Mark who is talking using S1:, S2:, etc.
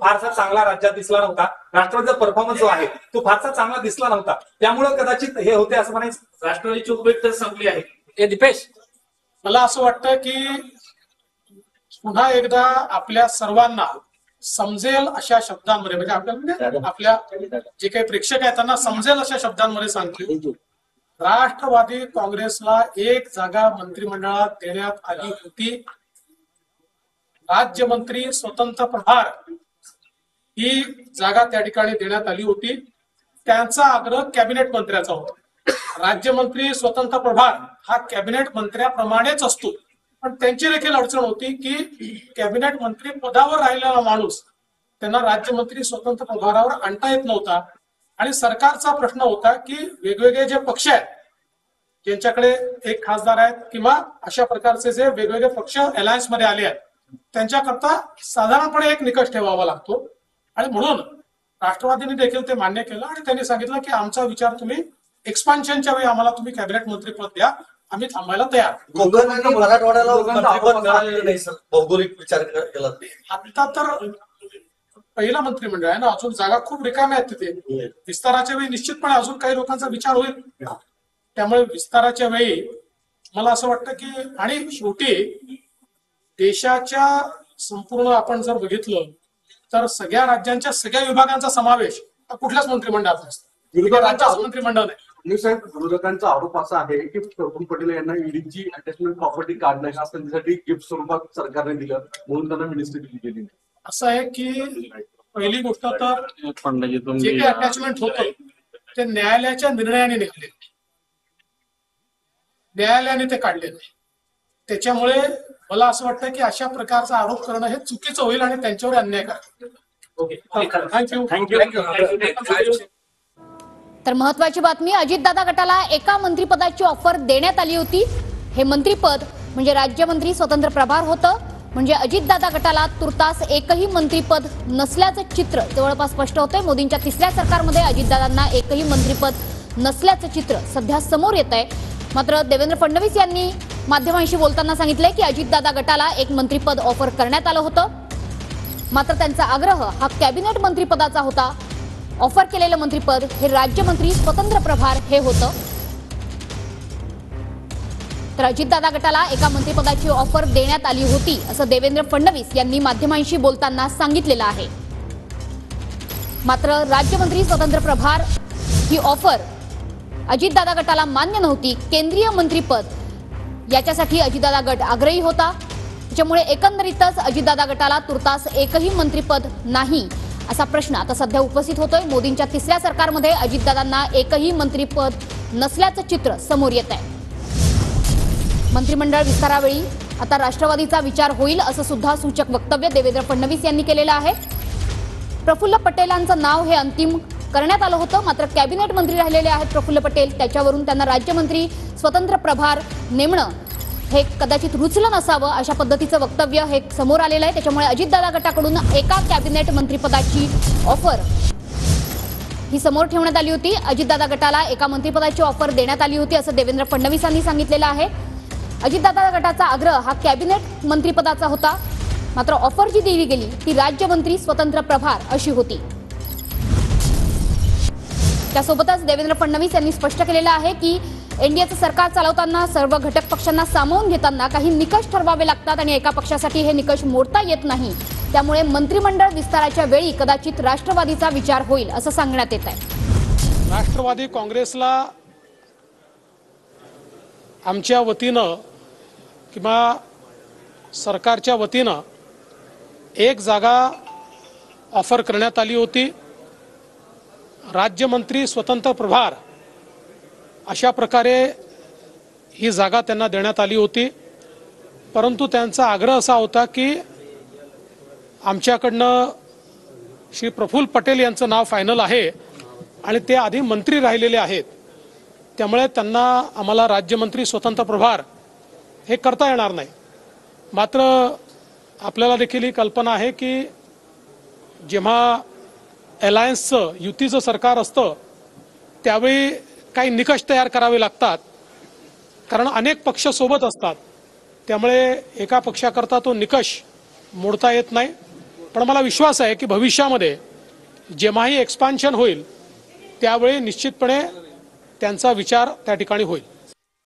S1: फारसा चांगला राज्यात दिसला नव्हता. राष्ट्रवादीचा परफॉर्मन्स जो आहे तो फारसा चांगला दिसला नव्हता. त्यामुळे कदाचित हे होते असं म्हणायचं.
S2: राष्ट्रवादीची उमेद तर संपली आहे.
S3: हे दीपेश,
S4: मला असं वाटतं की पुन्हा एकदा आपल्या सर्वांना समजेल अशा शब्दांमध्ये, म्हणजे आपल्या जे काही प्रेक्षक आहेत त्यांना समजेल अशा शब्दांमध्ये सांगतो, राष्ट्रवादी काँग्रेसला एक जागा मंत्रिमंडळात देण्यात आली होती. राज्यमंत्री स्वतंत्र प्रभार ही जागा त्या ठिकाणी देण्यात आली होती. त्यांचा आग्रह कॅबिनेट मंत्र्याचा होता. राज्यमंत्री स्वतंत्र प्रभार हा कॅबिनेट मंत्र्याप्रमाणेच असतो, पण त्यांची देखील अडचण होती की कॅबिनेट मंत्री पदावर राहिलेला माणूस त्यांना राज्यमंत्री स्वतंत्र प्रभारावर आणता येत नव्हता. आणि सरकारचा प्रश्न होता की वेगवेगळे जे पक्ष आहेत, ज्यांच्याकडे एक खासदार आहेत किंवा अशा प्रकारचे जे वेगवेगळे पक्ष अलायन्स मध्ये आले आहेत, त्यांच्याकरता साधारणपणे एक निकष ठेवावा लागतो. आणि म्हणून राष्ट्रवादीने देखील ते मान्य केलं आणि त्यांनी सांगितलं की आमचा विचार तुम्ही एक्सपान्शनच्या वेळी आम्हाला तुम्ही कॅबिनेट मंत्रीपद द्या, आम्ही थांबायला तयार.
S5: मराठवाड्याला भौगोलिक विचार केला.
S4: आता तर पहिला मंत्रिमंडळ आहे ना, अजून जागा खूप रिकाम्या आहेत तिथे. विस्ताराच्या वेळी निश्चितपणे अजून काही लोकांचा विचार होईल. त्यामुळे विस्ताराच्या वेळी मला असं वाटतं की, आणि शेवटी देशाच्या संपूर्ण आपण जर बघितलं तर सगळ्या राज्यांच्या सगळ्या विभागांचा समावेश कुठल्याच मंत्रिमंडळात असतो. राज्याचं मंत्रिमंडळ नाही.
S6: साहेब, विरोधकांचा आरोप असा आहे की प्रफुल्ल पटेल यांना ईडीची अटॅचमेंट प्रॉपर्टी काढण्याच्या संधीसाठी गिफ्ट स्वरूपात सरकारने दिलं, म्हणून त्यांना मिनिस्ट्री दिली गेली.
S4: असं आहे की पहिली गोष्ट तर जे काही अटॅचमेंट होतं ते न्यायालयाच्या निर्णयाने निघाले, न्यायालयाने ते काढले नाही. त्याच्यामुळे मला असं वाटतं की अशा प्रकारचा आरोप करणं हे चुकीचं होईल आणि त्यांच्यावर अन्याय करा. थँक्यू.
S7: तर महत्वाची बातमी, अजितदादा गटाला एका मंत्रिपदाची ऑफर देण्यात आली होती. हे मंत्रिपद म्हणजे राज्यमंत्री स्वतंत्र प्रभार होतं. म्हणजे अजितदादा गटाला तुर्तास एकही मंत्रिपद नसल्याचं चित्र जवळपास स्पष्ट होतंय. मोदींच्या तिसऱ्या सरकारमध्ये अजितदादांना एकही मंत्रिपद नसल्याचं चित्र सध्या समोर येत आहे. मात्र देवेंद्र फडणवीस यांनी माध्यमांशी बोलताना सांगितलंय की अजितदादा गटाला एक मंत्रिपद ऑफर करण्यात आलं होतं. मात्र त्यांचा आग्रह हा कॅबिनेट मंत्रिपदाचा होता. ऑफर केलेलं मंत्रिपद हे राज्यमंत्री स्वतंत्र प्रभार हे होतं. तर अजितदादा गटाला एका मंत्रिपदाची ऑफर देण्यात आली होती असं देवेंद्र फडणवीस यांनी माध्यमांशी बोलताना सांगितलेलं आहे. मात्र राज्यमंत्री स्वतंत्र प्रभार ही ऑफर अजितदादा गटाला मान्य नव्हती. केंद्रीय मंत्रिपद याच्यासाठी अजितदादा गट आग्रही होता. त्याच्यामुळे एकंदरीतच अजितदादा गटाला तुर्तास एकही मंत्रिपद नाही असा प्रश्न आता सध्या उपस्थित होतोय. मोदींच्या तिसऱ्या सरकारमध्ये अजितदादांना एकही मंत्रिपद नसल्याचं चित्र समोर येत आहे. मंत्रिमंडळ विस्तारावेळी आता राष्ट्रवादीचा विचार होईल असं सुद्धा सूचक वक्तव्य देवेंद्र फडणवीस यांनी केलेलं आहे. प्रफुल्ल पटेलांचं नाव हे अंतिम करण्यात आलं होतं. मात्र कॅबिनेट मंत्री राहिलेले आहेत प्रफुल्ल पटेल, त्याच्यावरून त्यांना राज्यमंत्री स्वतंत्र प्रभार नेमणं हे कदाचित रुचलं नसावं अशा पद्धतीचं वक्तव्य हे समोर आलेलं आहे. त्याच्यामुळे अजितदादा गटाकडून एका कॅबिनेट मंत्रिपदाची ऑफर ही समोर ठेवण्यात आली होती. अजितदादा गटाला एका मंत्रिपदाची ऑफर देण्यात आली होती असं देवेंद्र फडणवीसांनी सांगितलेलं आहे. अजितदादा गटाचा आग्रह हा कॅबिनेट मंत्रिपदाचा होता. मात्र ऑफर जी दिली गेली ती राज्यमंत्री स्वतंत्र प्रभार अशी होती. त्यासोबतच देवेंद्र फडणवीस यांनी स्पष्ट केलेलं आहे की एनडीएचं सरकार चालवताना सर्व घटक पक्षांना सामावून घेताना काही निकष ठरवावे लागतात आणि एका पक्षासाठी हे निकष मोडता येत नाही. त्यामुळे मंत्रिमंडळ विस्ताराच्या वेळी कदाचित राष्ट्रवादीचा विचार होईल असं सांगण्यात येत आहे.
S4: राष्ट्रवादी काँग्रेसला आमच्या वतीनं किंवा सरकारच्या वतीनं एक जागा ऑफर करण्यात आली होती. राज्यमंत्री स्वतंत्र प्रभार अशा प्रकारे ही जागा त्यांना देण्यात आली होती. परंतु त्यांचा आग्रह असा होता की आमच्याकडनं श्री प्रफुल्ल पटेल यांचं नाव फायनल आहे आणि ते आधी मंत्री राहिलेले आहेत, त्यामुळे त्यांना आम्हाला राज्यमंत्री स्वतंत्र प्रभार हे करता येणार नाही. मात्र आपल्याला देखील ही कल्पना आहे की जेव्हा अलायन्सचं युतीचं सरकार असतं त्यावेळी काही निकष तयार करावे लागतात, कारण अनेक पक्ष सोबत असतात. त्यामुळे एका पक्षाकरता तो निकष मोडता येत नाही. पण मला विश्वास आहे की भविष्यामध्ये जेव्हाही एक्सपान्शन होईल त्यावेळी निश्चितपणे त्यांचा विचार त्या ठिकाणी होईल.